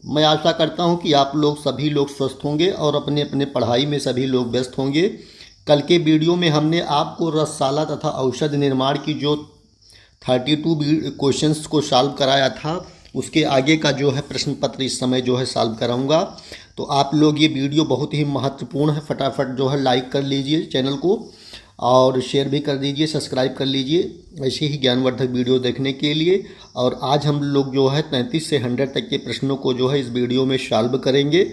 मैं आशा करता हूं कि आप लोग सभी लोग स्वस्थ होंगे और अपने अपने पढ़ाई में सभी लोग व्यस्त होंगे। कल के वीडियो में हमने आपको रसशाला तथा औषध निर्माण की जो 32 क्वेश्चंस को सॉल्व कराया था, उसके आगे का जो है प्रश्न पत्र इस समय जो है सॉल्व कराऊंगा। तो आप लोग ये वीडियो बहुत ही महत्वपूर्ण है, फटाफट जो है लाइक कर लीजिए चैनल को और शेयर भी कर दीजिए, सब्सक्राइब कर लीजिए ऐसे ही ज्ञानवर्धक वीडियो देखने के लिए। और आज हम लोग जो है 33 से 100 तक के प्रश्नों को जो है इस वीडियो में सॉल्व करेंगे।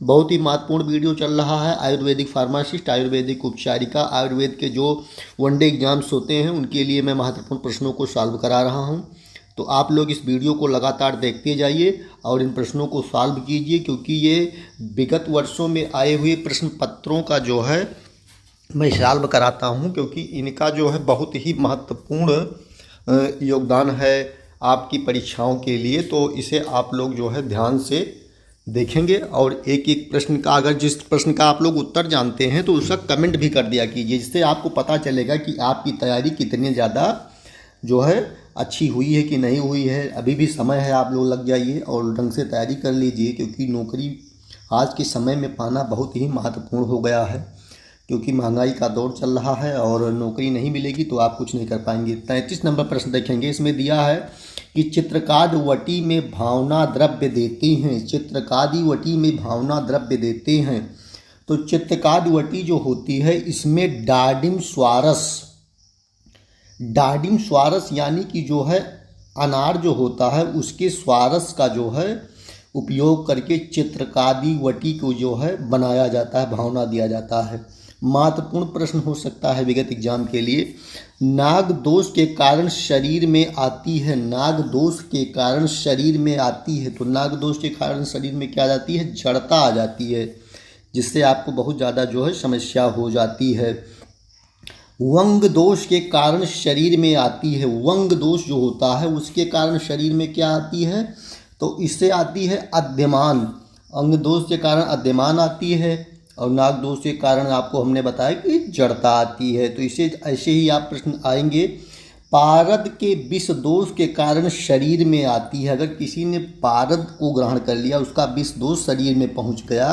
बहुत ही महत्वपूर्ण वीडियो चल रहा है। आयुर्वेदिक फार्मासिस्ट, आयुर्वेदिक उपचारिका, आयुर्वेद के जो वनडे एग्जाम्स होते हैं उनके लिए मैं महत्वपूर्ण प्रश्नों को सॉल्व करा रहा हूं। तो आप लोग इस वीडियो को लगातार देखते जाइए और इन प्रश्नों को सॉल्व कीजिए, क्योंकि ये विगत वर्षों में आए हुए प्रश्न पत्रों का जो है मैं सॉल्व कराता हूं, क्योंकि इनका जो है बहुत ही महत्वपूर्ण योगदान है आपकी परीक्षाओं के लिए। तो इसे आप लोग जो है ध्यान से देखेंगे और एक एक प्रश्न का, अगर जिस प्रश्न का आप लोग उत्तर जानते हैं तो उसका कमेंट भी कर दिया कीजिए, जिससे आपको पता चलेगा कि आपकी तैयारी कितनी ज़्यादा जो है अच्छी हुई है कि नहीं हुई है। अभी भी समय है, आप लोग लग जाइए और ढंग से तैयारी कर लीजिए, क्योंकि नौकरी आज के समय में पाना बहुत ही महत्वपूर्ण हो गया है, क्योंकि महंगाई का दौर चल रहा है और नौकरी नहीं मिलेगी तो आप कुछ नहीं कर पाएंगे। 33 नंबर प्रश्न देखेंगे। इसमें दिया है कि चित्रकार वटी में भावना द्रव्य देते हैं। चित्रकारी वटी में भावना द्रव्य देते हैं। तो चित्रकार वटी जो होती है इसमें डाडिम स्वारस यानी कि जो है अनार जो होता है उसके स्वारस का जो है उपयोग करके चित्रकारी वटी को जो है बनाया जाता है, भावना दिया जाता है। महत्वपूर्ण प्रश्न हो सकता है विगत एग्जाम के लिए। नाग दोष के कारण शरीर में आती है। नाग दोष के कारण शरीर में आती है। तो नाग दोष के कारण शरीर में क्या आ जाती है? जड़ता आ जाती है, जिससे आपको बहुत ज़्यादा जो है समस्या हो जाती है। वंग दोष के कारण शरीर में आती है। वंग दोष जो होता है उसके कारण शरीर में क्या आती है? तो इससे आती है अद्यमान। अंग दोष के कारण अद्यमान आती है और नाग दोष के कारण आपको हमने बताया कि जड़ता आती है। तो इसे ऐसे ही आप प्रश्न आएंगे। पारद के विष दोष के कारण शरीर में आती है। अगर किसी ने पारद को ग्रहण कर लिया, उसका विष दोष शरीर में पहुंच गया,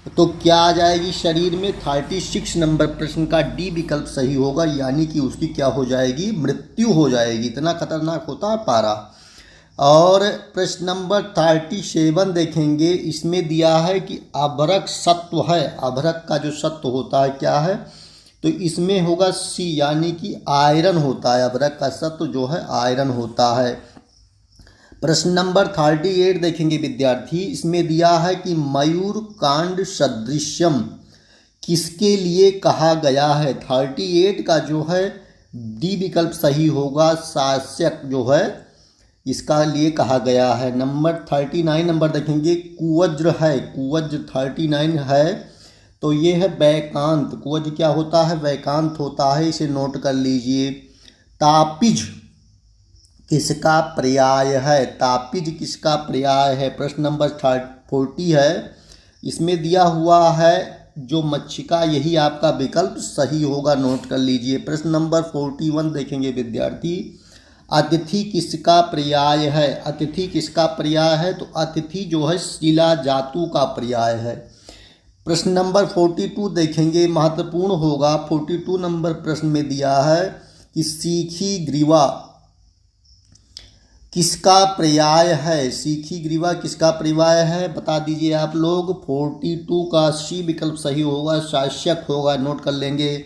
तो क्या आ जाएगी शरीर में? 36 नंबर प्रश्न का डी विकल्प सही होगा, यानी कि उसकी क्या हो जाएगी? मृत्यु हो जाएगी। इतना खतरनाक होता है पारा। और प्रश्न नंबर 37 देखेंगे। इसमें दिया है कि अभ्रक सत्व है। अभ्रक का जो सत्व होता है क्या है? तो इसमें होगा सी, यानी कि आयरन होता है। अभ्रक का सत्व जो है आयरन होता है। प्रश्न नंबर 38 देखेंगे विद्यार्थी। इसमें दिया है कि मयूर कांड सदृश्यम किसके लिए कहा गया है? 38 का जो है डी विकल्प सही होगा, शासक जो है इसका लिए कहा गया है। नंबर 39 नंबर देखेंगे। कुवज्र है। कुवज्र 39 है, तो ये है वैकांत। कुवज्र क्या होता है? वैकांत होता है, इसे नोट कर लीजिए। तापिज किसका पर्याय है? तापिज किसका पर्याय है? प्रश्न नंबर 40 है। इसमें दिया हुआ है जो मच्छिका, यही आपका विकल्प सही होगा, नोट कर लीजिए। प्रश्न नंबर 41 देखेंगे विद्यार्थी। अतिथि किसका पर्याय है? अतिथि किसका पर्याय है? तो अतिथि जो है शिला जातु का पर्याय है। प्रश्न नंबर 42 देखेंगे, महत्वपूर्ण होगा। 42 नंबर प्रश्न में दिया है कि सीखी ग्रीवा किसका पर्याय है? सीखी ग्रीवा किसका पर्याय है? बता दीजिए आप लोग। 42 का सी विकल्प सही होगा, शासक होगा, नोट कर लेंगे।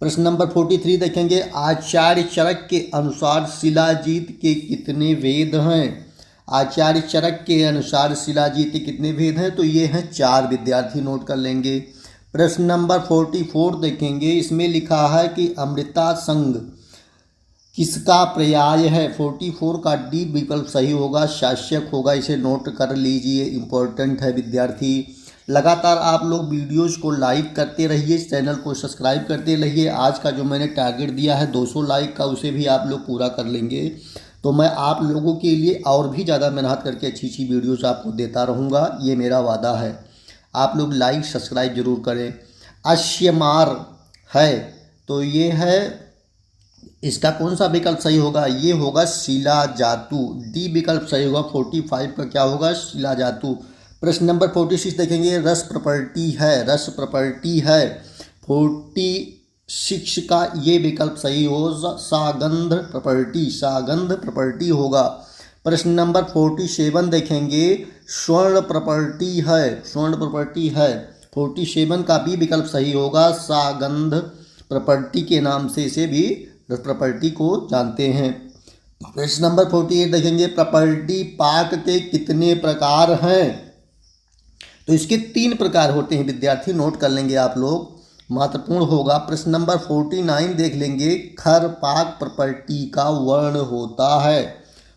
प्रश्न नंबर 43 देखेंगे। आचार्य चरक के अनुसार शिलाजीत के कितने वेद हैं? आचार्य चरक के अनुसार शिलाजीत के कितने वेद हैं? तो ये हैं 4, विद्यार्थी नोट कर लेंगे। प्रश्न नंबर 44 देखेंगे। इसमें लिखा है कि अमृता संघ किसका पर्याय है? 44 का डी विकल्प सही होगा, शासक होगा, इसे नोट कर लीजिए, इम्पोर्टेंट है विद्यार्थी। लगातार आप लोग वीडियोस को लाइक करते रहिए, चैनल को सब्सक्राइब करते रहिए। आज का जो मैंने टारगेट दिया है 200 लाइक का, उसे भी आप लोग पूरा कर लेंगे तो मैं आप लोगों के लिए और भी ज़्यादा मेहनत करके अच्छी अच्छी वीडियोस आपको देता रहूँगा, ये मेरा वादा है। आप लोग लाइक सब्सक्राइब जरूर करें। अश्यमार है, तो ये है, इसका कौन सा विकल्प सही होगा? ये होगा शिला जातु, डी विकल्प सही होगा। 45 का क्या होगा? शिला जातु। प्रश्न नंबर 46 देखेंगे, रस प्रॉपर्टी है, रस प्रॉपर्टी है। 46 का ये विकल्प सही हो, सागंध प्रॉपर्टी, सागंध प्रॉपर्टी होगा। प्रश्न नंबर 47 देखेंगे, स्वर्ण प्रॉपर्टी है, स्वर्ण प्रॉपर्टी है। 47 का भी विकल्प सही होगा, सागंध प्रॉपर्टी के नाम से इसे भी रस प्रॉपर्टी को जानते हैं। प्रश्न नंबर 48 देखेंगे, प्रॉपर्टी पाक के कितने प्रकार हैं? तो इसके 3 प्रकार होते हैं विद्यार्थी, नोट कर लेंगे आप लोग, महत्वपूर्ण होगा। प्रश्न नंबर 49 देख लेंगे, खर पाक प्रॉपर्टी का वर्ण होता है।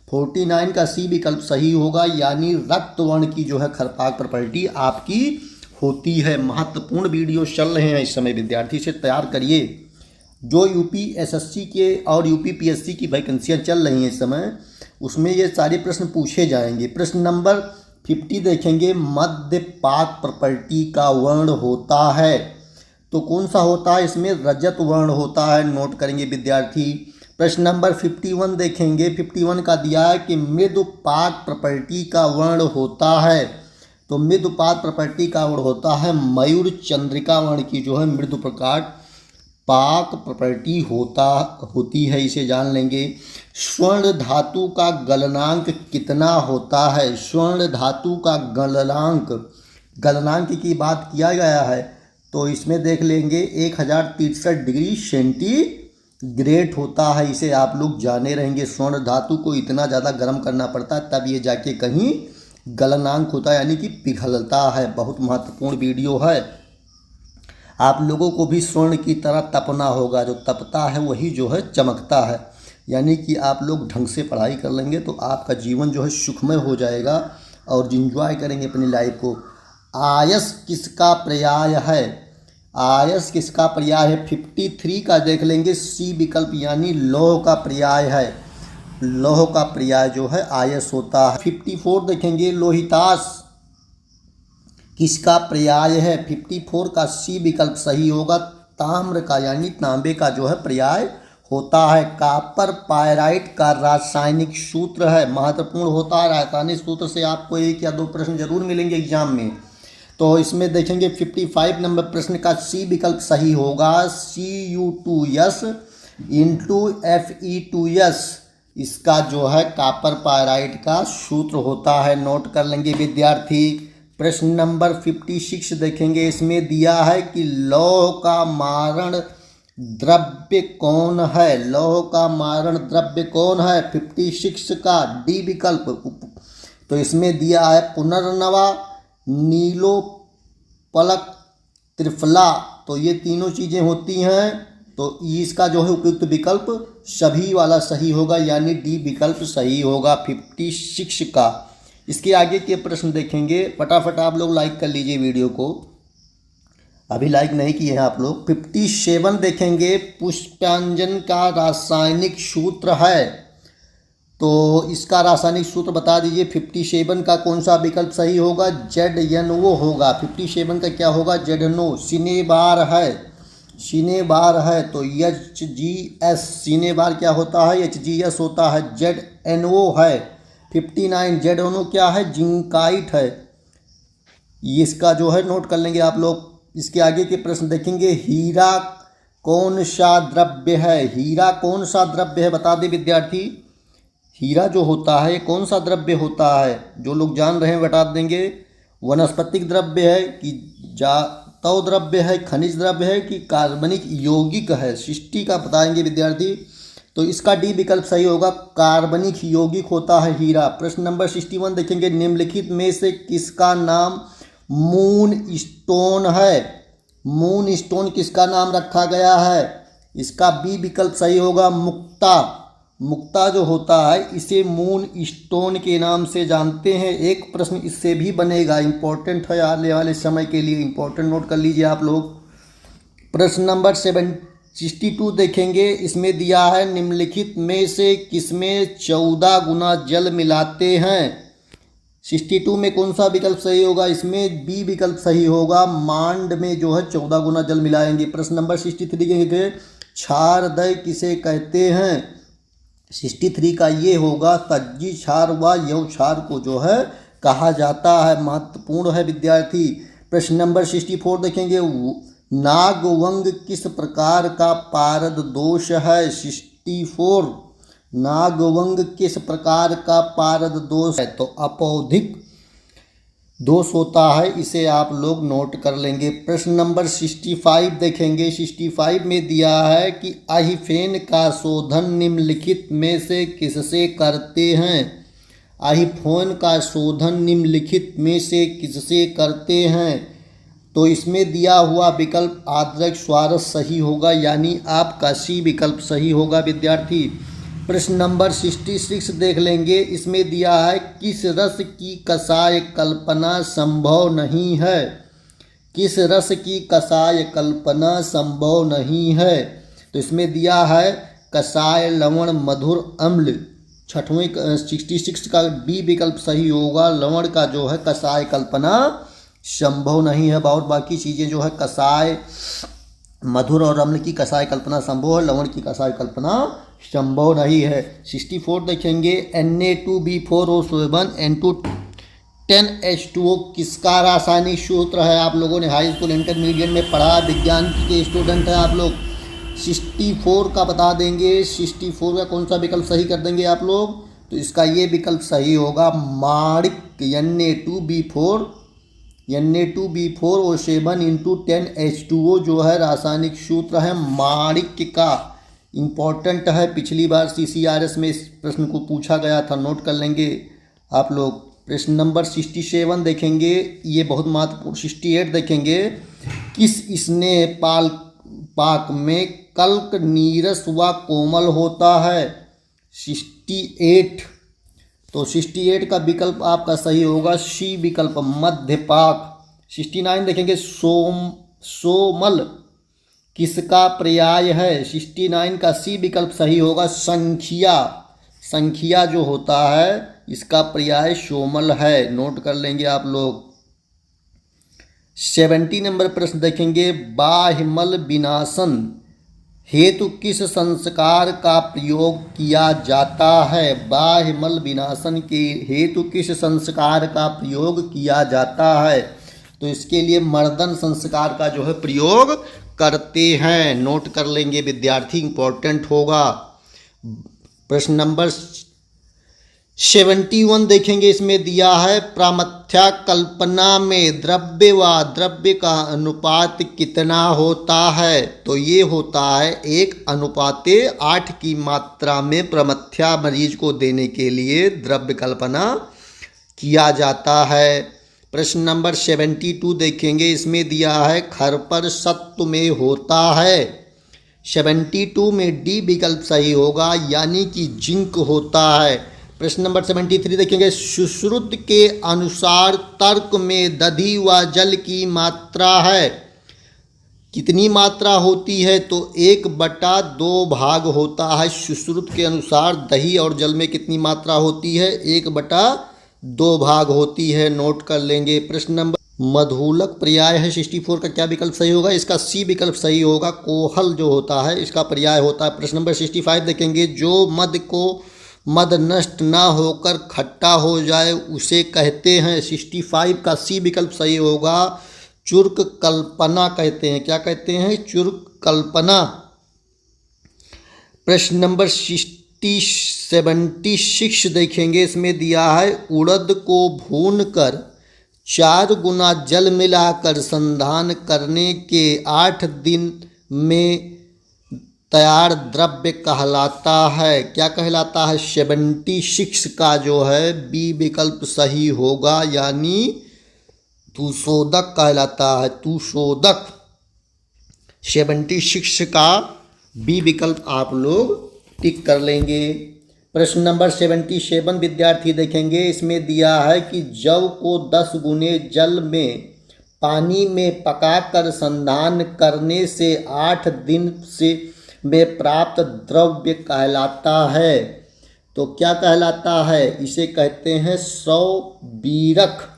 49 का सी विकल्प सही होगा, यानी रक्त वर्ण की जो है खरपाक प्रॉपर्टी आपकी होती है। महत्वपूर्ण वीडियो चल रहे हैं इस समय, विद्यार्थी से तैयार करिए। जो यूपीएसएससी के और यूपीपीएससी की वैकेंसियाँ चल रही हैं इस समय, उसमें ये सारे प्रश्न पूछे जाएंगे। प्रश्न नंबर 50 देखेंगे, मध्य पाक प्रॉपर्टी का वर्ण होता है। तो कौन सा होता है? इसमें रजत वर्ण होता है, नोट करेंगे विद्यार्थी। प्रश्न नंबर 51 देखेंगे, 51 का दिया है कि मृदुपाक प्रॉपर्टी का वर्ण होता है। तो मृदुपाक प्रॉपर्टी का वर्ण होता है मयूर चंद्रिका वर्ण की जो है मृदुपाक पाक प्रॉपर्टी होती है, इसे जान लेंगे। स्वर्ण धातु का गलनांक कितना होता है? स्वर्ण धातु का गलनांक की बात किया गया है, तो इसमें देख लेंगे 1063 डिग्री सेंटीग्रेड होता है, इसे आप लोग जाने रहेंगे। स्वर्ण धातु को इतना ज़्यादा गर्म करना पड़ता है तब ये जाके कहीं गलनांक होता है, यानी कि पिघलता है। बहुत महत्वपूर्ण वीडियो है। आप लोगों को भी स्वर्ण की तरह तपना होगा, जो तपता है वही जो है चमकता है। यानी कि आप लोग ढंग से पढ़ाई कर लेंगे तो आपका जीवन जो है सुखमय हो जाएगा और इंजॉय करेंगे अपनी लाइफ को। आयस किसका पर्याय है? आयस किसका पर्याय है? 53 का देख लेंगे, सी विकल्प, यानी लौह का पर्याय है। लौह का पर्याय जो है आयस होता है। 54 देखेंगे, लोहितास किसका पर्याय है? 54 का सी विकल्प सही होगा, ताम्र का, यानी तांबे का जो है पर्याय होता है। कॉपर पायराइट का रासायनिक सूत्र है, महत्वपूर्ण होता है। रासायनिक सूत्र से आपको 1 या 2 प्रश्न जरूर मिलेंगे एग्जाम में। तो इसमें देखेंगे 55 नंबर प्रश्न का सी विकल्प सही होगा, Cu2s × Fe2s, इसका जो है कॉपर पायराइट का सूत्र होता है, नोट कर लेंगे विद्यार्थी। प्रश्न नंबर 56 देखेंगे, इसमें दिया है कि लौह का मारण द्रव्य कौन है? लौह का मारण द्रव्य कौन है? 56 का डी विकल्प। तो इसमें दिया है पुनर्नवा, नीलो पलक, त्रिफला। तो ये तीनों चीज़ें होती हैं, तो इसका जो है उपयुक्त विकल्प सभी वाला सही होगा, यानी डी विकल्प सही होगा 56 का। इसके आगे के प्रश्न देखेंगे, फटाफट आप लोग लाइक कर लीजिए वीडियो को, अभी लाइक नहीं किए हैं आप लोग। 57 देखेंगे, पुष्पांजन का रासायनिक सूत्र है, तो इसका रासायनिक सूत्र बता दीजिए। 57 का कौन सा विकल्प सही होगा? ZNO होगा। 57 का क्या होगा? ZNO। सिनेबार है, सिनेबार है, तो HGS, सिनेबार क्या होता है? HGS होता है। ZNO है। 59 ZNO क्या है? जिंकाइट है, इसका जो है नोट कर लेंगे आप लोग। इसके आगे के प्रश्न देखेंगे, हीरा कौन सा द्रव्य है? हीरा कौन सा द्रव्य है बता दे विद्यार्थी। हीरा जो होता है कौन सा द्रव्य होता है? जो लोग जान रहे हैं बता देंगे। वनस्पतिक द्रव्य है कि जातव द्रव्य है, खनिज द्रव्य है कि कार्बनिक यौगिक है? सृष्टि का बताएंगे विद्यार्थी। तो इसका डी विकल्प सही होगा, कार्बनिक यौगिक होता है हीरा। प्रश्न नंबर 61 देखेंगे, निम्नलिखित में से किसका नाम मून स्टोन है? मून स्टोन किसका नाम रखा गया है? इसका बी विकल्प सही होगा, मुक्ता। मुक्ता जो होता है इसे मून स्टोन के नाम से जानते हैं। एक प्रश्न इससे भी बनेगा, इंपॉर्टेंट है, आने वाले समय के लिए इंपॉर्टेंट, नोट कर लीजिए आप लोग। प्रश्न नंबर 62 देखेंगे, इसमें दिया है, निम्नलिखित में से किसमें 14 गुना जल मिलाते हैं? 62 में कौन सा विकल्प सही होगा? इसमें बी विकल्प सही होगा, मांड में जो है 14 गुना जल मिलाएंगे। प्रश्न नंबर 63 के क्षारदय किसे कहते हैं? 63 का ये होगा, तज्जी क्षार व यव क्षार को जो है कहा जाता है। महत्वपूर्ण है विद्यार्थी। प्रश्न नंबर 64 देखेंगे, नागवंग किस प्रकार का पारद दोष है? 64, नागवंग किस प्रकार का पारद दोष है? तो अपौधिक दोष होता है, इसे आप लोग नोट कर लेंगे। प्रश्न नंबर 65 देखेंगे। 65 में दिया है कि अहिफेन का शोधन निम्नलिखित में से किससे करते हैं? अहिफेन का शोधन निम्नलिखित में से किससे करते हैं? तो इसमें दिया हुआ विकल्प आद्रक स्वारस सही होगा, यानी आपका सी विकल्प सही होगा विद्यार्थी। प्रश्न नंबर 66 देख लेंगे। इसमें दिया है किस रस की कषाय कल्पना संभव नहीं है? किस रस की कषाय कल्पना संभव नहीं है? तो इसमें दिया है कषाय, लवण, मधुर, अम्ल। 66 का बी विकल्प सही होगा। लवण का जो है कषाय कल्पना संभव नहीं है, और बाकी चीज़ें जो है कषाय, मधुर और अम्ल की कषाय कल्पना संभव है, लवण की कषाय कल्पना संभव नहीं है। 64 देखेंगे, Na2B4O7 N210H2O किसका रासायनिक सूत्र है? आप लोगों ने हाई स्कूल इंटरमीडिएट में पढ़ा, विज्ञान के स्टूडेंट हैं आप लोग। 64 का बता देंगे। 64 का कौन सा विकल्प सही कर देंगे आप लोग? तो इसका ये विकल्प सही होगा, माणिक। Na2B4O7 10H2O जो है रासायनिक सूत्र है माणिक्य का। इम्पोर्टेंट है, पिछली बार CCRS में इस प्रश्न को पूछा गया था, नोट कर लेंगे आप लोग। प्रश्न नंबर 67 देखेंगे, ये बहुत महत्वपूर्ण। 68 देखेंगे, किस स्नेह पाक में कल्क नीरस व कोमल होता है? 68, तो 68 का विकल्प आपका सही होगा, सी विकल्प, मध्यपाक। 69 देखेंगे, सोमल किसका पर्याय है? 69 का सी विकल्प सही होगा, संख्या। संख्या जो होता है इसका पर्याय सोमल है, नोट कर लेंगे आप लोग। 70 नंबर प्रश्न देखेंगे, बाह्यमल विनाशन हेतु किस संस्कार का प्रयोग किया जाता है? बाह्यमल विनाशन के हेतु किस संस्कार का प्रयोग किया जाता है? तो इसके लिए मर्दन संस्कार का जो है प्रयोग करते हैं, नोट कर लेंगे विद्यार्थी, इंपॉर्टेंट होगा। प्रश्न नंबर 71 देखेंगे। इसमें दिया है प्रामथ्या कल्पना में द्रव्य व द्रव्य का अनुपात कितना होता है? तो ये होता है 1:8 की मात्रा में प्रमथ्या मरीज को देने के लिए द्रव्य कल्पना किया जाता है। प्रश्न नंबर 72 देखेंगे। इसमें दिया है खरपर सत्व में होता है। 72 में डी विकल्प सही होगा, यानी कि जिंक होता है। प्रश्न नंबर 73 देखेंगे, सुश्रुत के अनुसार तर्क में दधि व जल की मात्रा है, कितनी मात्रा होती है? तो 1/2 भाग होता है। सुश्रुत के अनुसार दही और जल में कितनी मात्रा होती है? 1/2 भाग होती है, नोट कर लेंगे। प्रश्न नंबर, मधुलक पर्याय है 64 का क्या विकल्प सही होगा? इसका सी विकल्प सही होगा, कोहल जो होता है इसका पर्याय होता है। प्रश्न नंबर 65 देखेंगे, जो मद नष्ट ना होकर खट्टा हो जाए उसे कहते हैं। 65 का सी विकल्प सही होगा, चुर्क कल्पना कहते हैं। क्या कहते हैं? चुर्क कल्पना। प्रश्न नंबर 76 देखेंगे। इसमें दिया है उड़द को भूनकर 4 गुना जल मिलाकर संधान करने के 8 दिन में तैयार द्रव्य कहलाता है। क्या कहलाता है? 76 का जो है बी विकल्प सही होगा, यानी तुषोदक कहलाता है, तुषोदक। 76 का बी विकल्प आप लोग टिक कर लेंगे। प्रश्न नंबर 77 विद्यार्थी देखेंगे। इसमें दिया है कि जव को 10 गुने जल में पानी में पकाकर संधान करने से 8 दिन से में प्राप्त द्रव्य कहलाता है। तो क्या कहलाता है? इसे कहते हैं सौवीरक।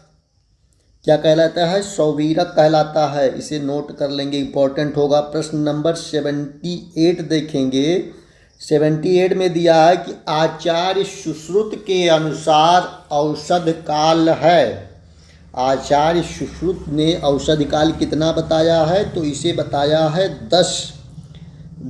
क्या कहलाता है? सौवीरक कहलाता है, इसे नोट कर लेंगे, इंपॉर्टेंट होगा। प्रश्न नंबर 78 देखेंगे। 78 में दिया है कि आचार्य सुश्रुत के अनुसार औषध काल है। आचार्य सुश्रुत ने औषध काल कितना बताया है? तो इसे बताया है 10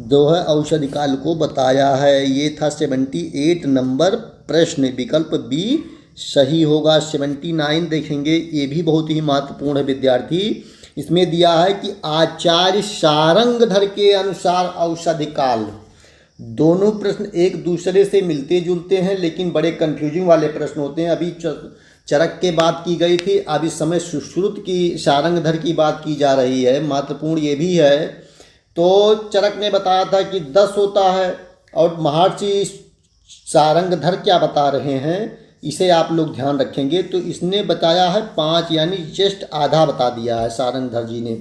जो है औषध काल को बताया है। ये था 78 नंबर प्रश्न, विकल्प बी सही होगा। 79 देखेंगे, ये भी बहुत ही महत्वपूर्ण है विद्यार्थी। इसमें दिया है कि आचार्य सारंगधर के अनुसार औषधि काल। दोनों प्रश्न एक दूसरे से मिलते जुलते हैं लेकिन बड़े कंफ्यूजिंग वाले प्रश्न होते हैं। अभी चरक के बात की गई थी, अब इस समय सुश्रुत की सारंगधर की बात की जा रही है। महत्वपूर्ण ये भी है। तो चरक ने बताया था कि 10 होता है और महर्षि सारंगधर क्या बता रहे हैं इसे आप लोग ध्यान रखेंगे। तो इसने बताया है 5, यानी जस्ट आधा बता दिया है सारंगधर जी ने।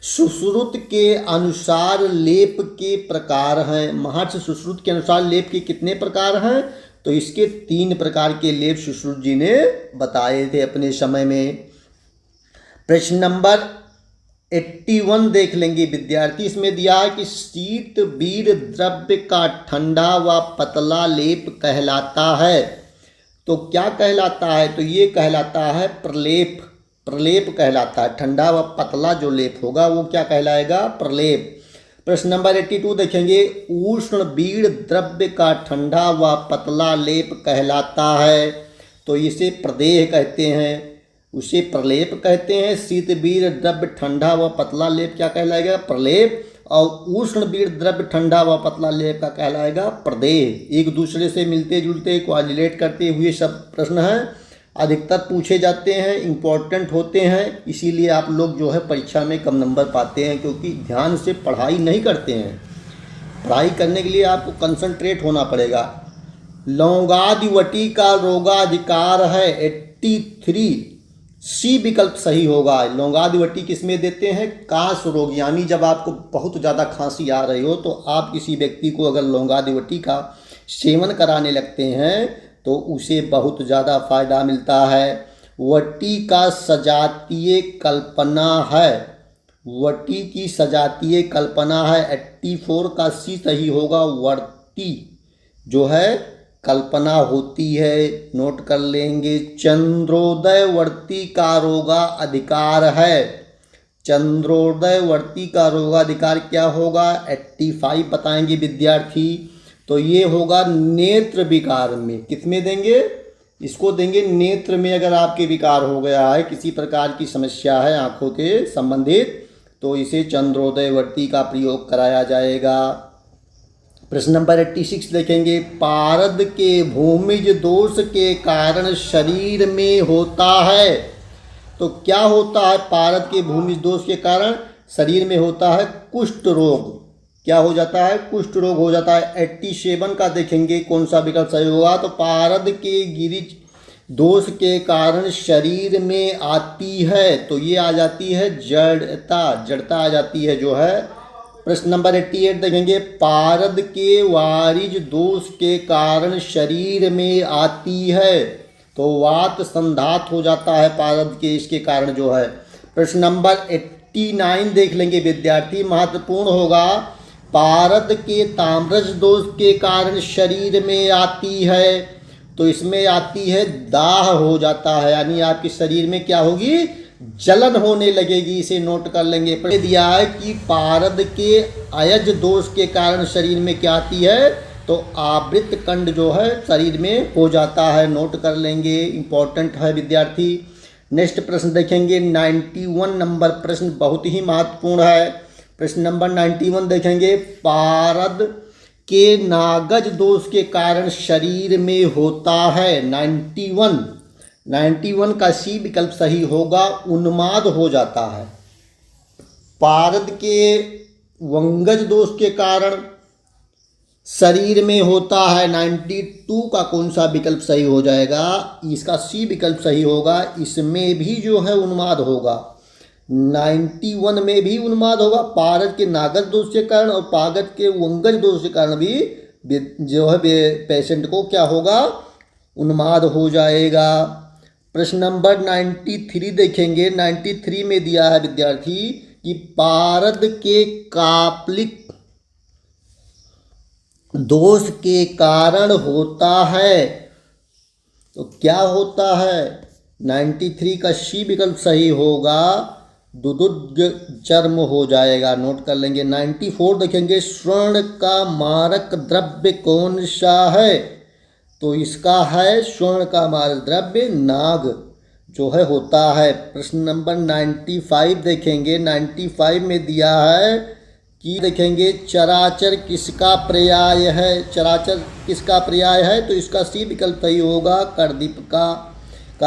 सुश्रुत के अनुसार लेप के प्रकार हैं। महर्षि सुश्रुत के अनुसार लेप के कितने प्रकार हैं? तो इसके 3 प्रकार के लेप सुश्रुत जी ने बताए थे अपने समय में। प्रश्न नंबर 81 देख लेंगे विद्यार्थी। इसमें दिया है कि शीत बीर द्रव्य का ठंडा व पतला लेप कहलाता है। तो क्या कहलाता है? तो ये कहलाता है प्रलेप। प्रलेप कहलाता है। ठंडा व पतला जो लेप होगा वो क्या कहलाएगा? प्रलेप। प्रश्न नंबर 82 देखेंगे। उष्ण बीड़ द्रव्य का ठंडा व पतला लेप कहलाता है। तो इसे प्रदेह कहते हैं, उसे प्रलेप कहते हैं। शीत बीड़ द्रव्य ठंडा व पतला लेप क्या कहलाएगा? प्रलेप। और उष्ण बीड़ द्रव्य ठंडा व पतला लेप का कहलाएगा प्रदेह। एक दूसरे से मिलते जुलते कोरिलेट करते हुए सब प्रश्न हैं, अधिकतर पूछे जाते हैं, इम्पोर्टेंट होते हैं। इसीलिए आप लोग जो है परीक्षा में कम नंबर पाते हैं, क्योंकि ध्यान से पढ़ाई नहीं करते हैं। पढ़ाई करने के लिए आपको कंसंट्रेट होना पड़ेगा। लौंगादिवटी का रोगाधिकार है 83, सी विकल्प सही होगा। लौंगादिवटी किसमें देते हैं? काश रोग, यानी जब आपको बहुत ज़्यादा खांसी आ रही हो तो आप किसी व्यक्ति को अगर लौंगादिवटी का सेवन कराने लगते हैं तो उसे बहुत ज़्यादा फायदा मिलता है। वटी का सजातीय कल्पना है। वटी की सजातीय कल्पना है 84 का सी सही होगा। वर्ती जो है कल्पना होती है, नोट कर लेंगे। चंद्रोदय वर्ती का रोगा अधिकार है। चंद्रोदय वर्ती का रोगाधिकार क्या होगा? 85 बताएंगे विद्यार्थी। तो ये होगा नेत्र विकार में। किसमें देंगे? इसको देंगे नेत्र में। अगर आपके विकार हो गया है, किसी प्रकार की समस्या है आँखों के संबंधित, तो इसे चंद्रोदय वर्ती का प्रयोग कराया जाएगा। प्रश्न नंबर 86 देखेंगे। पारद के भूमिज दोष के कारण शरीर में होता है। तो क्या होता है? पारद के भूमिज दोष के कारण शरीर में होता है कुष्ठ रोग। क्या हो जाता है? कुष्ठ रोग हो जाता है। 87 का देखेंगे कौन सा विकल्प सही होगा। तो पारद के गिरिज दोष के कारण शरीर में आती है, तो ये आ जाती है जड़ता। जड़ता आ जाती है जो है। प्रश्न नंबर 88 देखेंगे। पारद के वारिज दोष के कारण शरीर में आती है, तो वात संधात हो जाता है पारद के, इसके कारण जो है। प्रश्न नंबर 89 देख लेंगे विद्यार्थी, महत्वपूर्ण होगा। पारद के ताम्रज दोष के कारण शरीर में आती है, तो इसमें आती है दाह हो जाता है, यानी आपके शरीर में क्या होगी? जलन होने लगेगी। इसे नोट कर लेंगे। दिया है कि पारद के अयज दोष के कारण शरीर में क्या आती है? तो आवृत कंड जो है शरीर में हो जाता है। नोट कर लेंगे, इंपॉर्टेंट है विद्यार्थी। नेक्स्ट प्रश्न देखेंगे 91 नंबर प्रश्न, बहुत ही महत्वपूर्ण है। प्रश्न नंबर 91 देखेंगे। पारद के नागज दोष के कारण शरीर में होता है 91 का सी विकल्प सही होगा। उन्माद हो जाता है। पारद के वंगज दोष के कारण शरीर में होता है 92 का कौन सा विकल्प सही हो जाएगा? इसका सी विकल्प सही होगा। इसमें भी जो है उन्माद होगा। 91 में भी उन्माद होगा। पारद के नागज दोष के कारण और पारद के वंगज दोष के कारण भी जो है पेशेंट को क्या होगा? उन्माद हो जाएगा। प्रश्न नंबर 93 देखेंगे। 93 में दिया है विद्यार्थी कि पारद के कापलिक दोष के कारण होता है। तो क्या होता है? 93 का सी विकल्प सही होगा, दुदुद्ग चर्म हो जाएगा, नोट कर लेंगे। 94 देखेंगे, स्वर्ण का मारक द्रव्य कौन सा है? तो इसका है स्वर्ण का मारक द्रव्य नाग जो है होता है। प्रश्न नंबर 95 देखेंगे, 95 में दिया है कि देखेंगे चराचर किसका पर्याय है? चराचर किसका पर्याय है? तो इसका सी विकल्प सही होगा, करदीप का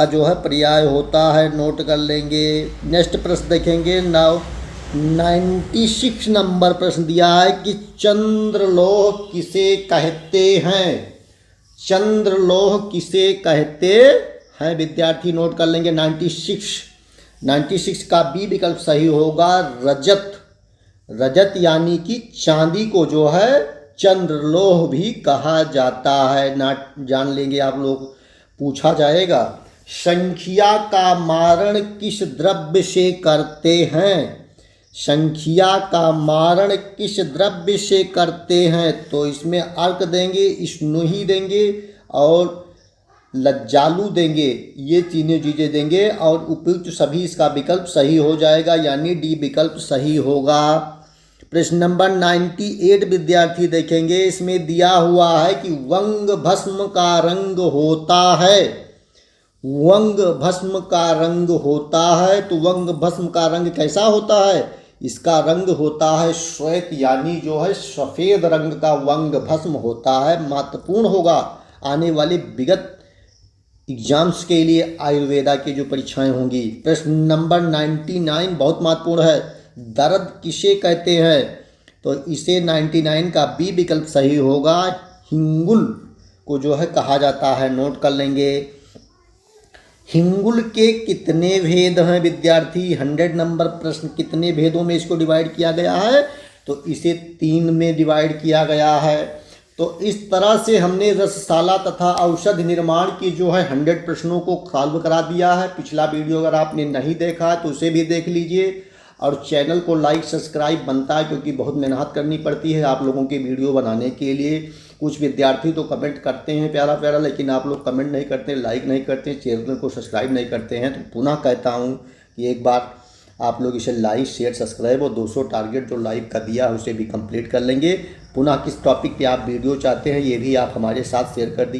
जो है पर्याय होता है, नोट कर लेंगे। नेक्स्ट प्रश्न देखेंगे, 96 नंबर प्रश्न दिया है कि चंद्रलोह किसे कहते हैं? चंद्रलोह किसे कहते हैं विद्यार्थी? नोट कर लेंगे। 96 का बी विकल्प सही होगा, रजत। रजत यानी कि चांदी को जो है चंद्रलोह भी कहा जाता है, ना जान लेंगे आप लोग, पूछा जाएगा। संख्या का मारण किस द्रव्य से करते हैं? संख्या का मारण किस द्रव्य से करते हैं? तो इसमें अर्क देंगे, स्नोही देंगे और लज्जालू देंगे, ये तीनों चीज़ें देंगे और उपयुक्त सभी इसका विकल्प सही हो जाएगा, यानी डी विकल्प सही होगा। प्रश्न नंबर 98 विद्यार्थी देखेंगे, इसमें दिया हुआ है कि वंग भस्म का रंग होता है। वंग भस्म का रंग होता है, तो वंग भस्म का रंग कैसा होता है? इसका रंग होता है श्वेत, यानी जो है सफ़ेद रंग का वंग भस्म होता है। महत्वपूर्ण होगा आने वाले विगत एग्जाम्स के लिए आयुर्वेदा की जो परीक्षाएं होंगी। प्रश्न नंबर 99 बहुत महत्वपूर्ण है, दर्द किसे कहते हैं? तो इसे 99 का बी विकल्प सही होगा, हिंगुल को जो है कहा जाता है, नोट कर लेंगे। हिंगुल के कितने भेद हैं विद्यार्थी? 100 नंबर प्रश्न, कितने भेदों में इसको डिवाइड किया गया है? तो इसे 3 में डिवाइड किया गया है। तो इस तरह से हमने रसशाला तथा औषध निर्माण की जो है 100 प्रश्नों को सॉल्व करा दिया है। पिछला वीडियो अगर आपने नहीं देखा है तो उसे भी देख लीजिए और चैनल को लाइक सब्सक्राइब बनता है, क्योंकि बहुत मेहनत करनी पड़ती है आप लोगों के वीडियो बनाने के लिए। कुछ विद्यार्थी तो कमेंट करते हैं प्यारा प्यारा, लेकिन आप लोग कमेंट नहीं करते, लाइक नहीं करते, चैनल को सब्सक्राइब नहीं करते हैं। तो पुनः कहता हूँ कि एक बार आप लोग इसे लाइक शेयर सब्सक्राइब और 200 टारगेट जो लाइव का दिया है उसे भी कंप्लीट कर लेंगे। पुनः किस टॉपिक पे आप वीडियो चाहते हैं ये भी आप हमारे साथ शेयर कर दीजिए।